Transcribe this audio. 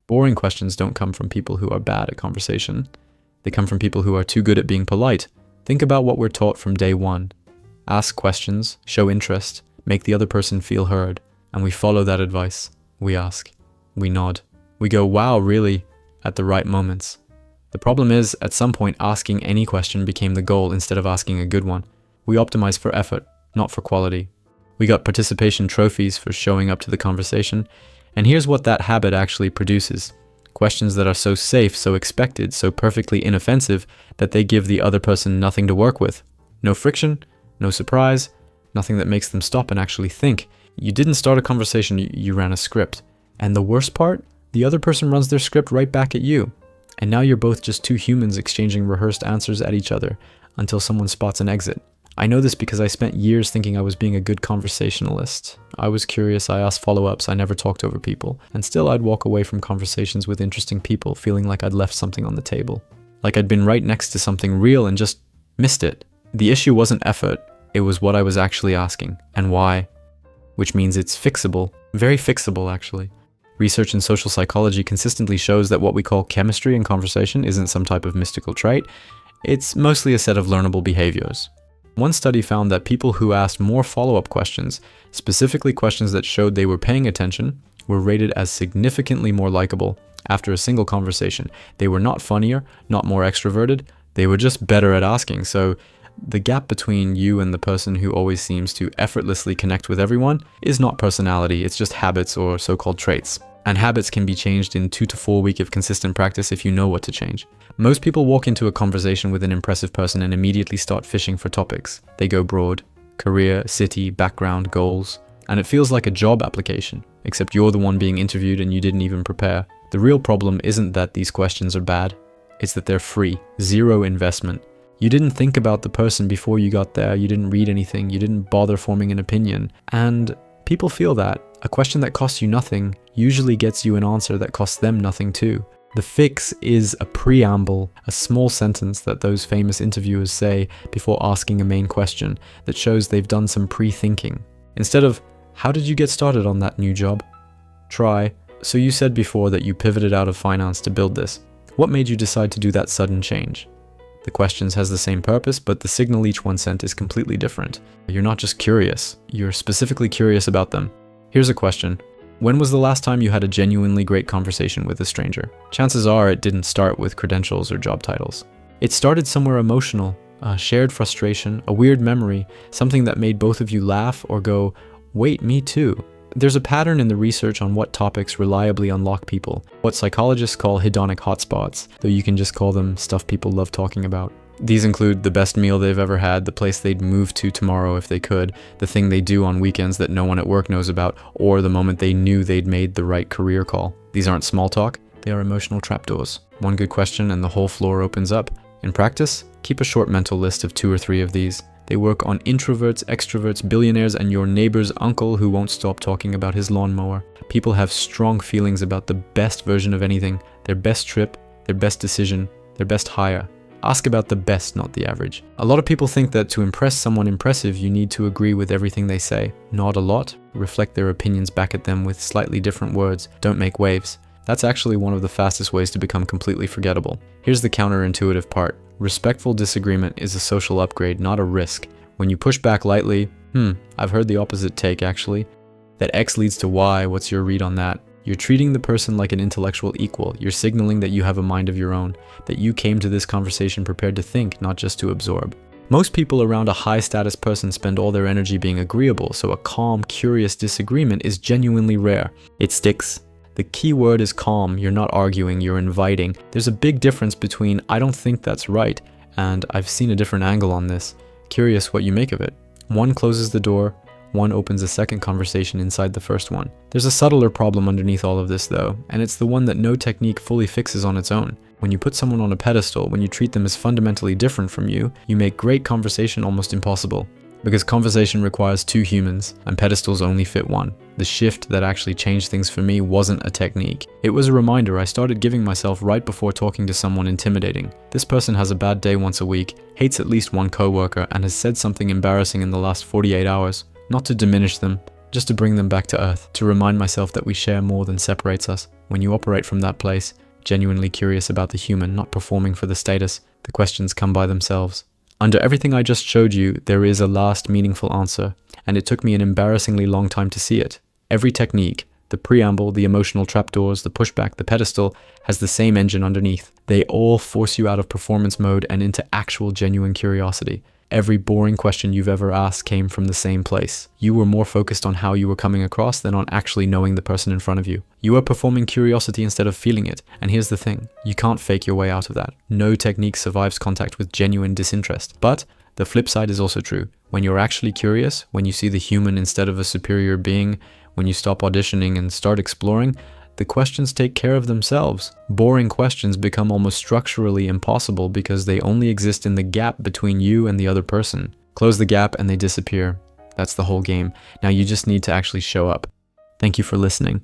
Boring questions don't come from people who are bad at conversation. They come from people who are too good at being polite. Think about what we're taught from day one. Ask questions, show interest, make the other person feel heard, and we follow that advice. We ask, we nod, we go, wow, really, at the right moments. The problem is, at some point, asking any question became the goal instead of asking a good one. We optimize for effort, not for quality. We got participation trophies for showing up to the conversation, and here's what that habit actually produces. Questions that are so safe, so expected, so perfectly inoffensive that they give the other person nothing to work with. No friction, no surprise, nothing that makes them stop and actually think. You didn't start a conversation, you ran a script. And the worst part? The other person runs their script right back at you. And now you're both just two humans exchanging rehearsed answers at each other until someone spots an exit. I know this because I spent years thinking I was being a good conversationalist. I was curious, I asked follow-ups, I never talked over people. And still I'd walk away from conversations with interesting people feeling like I'd left something on the table. Like I'd been right next to something real and just missed it. The issue wasn't effort, it was what I was actually asking, and why. Which means it's fixable. Very fixable, actually. Research in social psychology consistently shows that what we call chemistry in conversation isn't some type of mystical trait. It's mostly a set of learnable behaviors. One study found that people who asked more follow-up questions, specifically questions that showed they were paying attention, were rated as significantly more likable after a single conversation. They were not funnier, not more extroverted, they were just better at asking. So the gap between you and the person who always seems to effortlessly connect with everyone is not personality, it's just habits or so-called traits. And habits can be changed in 2 to 4 weeks of consistent practice if you know what to change. Most people walk into a conversation with an impressive person and immediately start fishing for topics. They go broad: career, city, background, goals. And it feels like a job application, except you're the one being interviewed and you didn't even prepare. The real problem isn't that these questions are bad, it's that they're free, zero investment. You didn't think about the person before you got there, you didn't read anything, you didn't bother forming an opinion. And people feel that. A question that costs you nothing usually gets you an answer that costs them nothing too. The fix is a preamble, a small sentence that those famous interviewers say before asking a main question that shows they've done some pre-thinking. Instead of, how did you get started on that new job? Try, so you said before that you pivoted out of finance to build this. What made you decide to do that sudden change? The questions has the same purpose, but the signal each one sent is completely different. You're not just curious, you're specifically curious about them. Here's a question. When was the last time you had a genuinely great conversation with a stranger? Chances are it didn't start with credentials or job titles. It started somewhere emotional, a shared frustration, a weird memory, something that made both of you laugh or go, wait, me too. There's a pattern in the research on what topics reliably unlock people, what psychologists call hedonic hotspots, though you can just call them stuff people love talking about. These include the best meal they've ever had, the place they'd move to tomorrow if they could, the thing they do on weekends that no one at work knows about, or the moment they knew they'd made the right career call. These aren't small talk, they are emotional trapdoors. One good question and the whole floor opens up. In practice, keep a short mental list of 2 or 3 of these. They work on introverts, extroverts, billionaires, and your neighbor's uncle who won't stop talking about his lawnmower. People have strong feelings about the best version of anything, their best trip, their best decision, their best hire. Ask about the best, not the average. A lot of people think that to impress someone impressive, you need to agree with everything they say. Nod a lot, reflect their opinions back at them with slightly different words, don't make waves. That's actually one of the fastest ways to become completely forgettable. Here's the counterintuitive part. Respectful disagreement is a social upgrade, not a risk. When you push back lightly, I've heard the opposite take actually. That X leads to Y, what's your read on that? You're treating the person like an intellectual equal. You're signaling that you have a mind of your own, that you came to this conversation prepared to think, not just to absorb. Most people around a high-status person spend all their energy being agreeable, so a calm, curious disagreement is genuinely rare. It sticks. The key word is calm. You're not arguing, you're inviting. There's a big difference between I don't think that's right and I've seen a different angle on this. Curious what you make of it. One closes the door, one opens a second conversation inside the first one. There's a subtler problem underneath all of this though, and it's the one that no technique fully fixes on its own. When you put someone on a pedestal, when you treat them as fundamentally different from you, you make great conversation almost impossible. Because conversation requires 2 humans, and pedestals only fit 1. The shift that actually changed things for me wasn't a technique. It was a reminder I started giving myself right before talking to someone intimidating. This person has a bad day once a week, hates at least one coworker, and has said something embarrassing in the last 48 hours. Not to diminish them, just to bring them back to earth, to remind myself that we share more than separates us. When you operate from that place, genuinely curious about the human, not performing for the status, the questions come by themselves. Under everything I just showed you, there is a last meaningful answer, and it took me an embarrassingly long time to see it. Every technique, the preamble, the emotional trapdoors, the pushback, the pedestal, has the same engine underneath. They all force you out of performance mode and into actual genuine curiosity. Every boring question you've ever asked came from the same place. You were more focused on how you were coming across than on actually knowing the person in front of you. You are performing curiosity instead of feeling it. And here's the thing, you can't fake your way out of that. No technique survives contact with genuine disinterest. But the flip side is also true. When you're actually curious, when you see the human instead of a superior being, when you stop auditioning and start exploring, the questions take care of themselves. Boring questions become almost structurally impossible because they only exist in the gap between you and the other person. Close the gap and they disappear. That's the whole game. Now you just need to actually show up. Thank you for listening.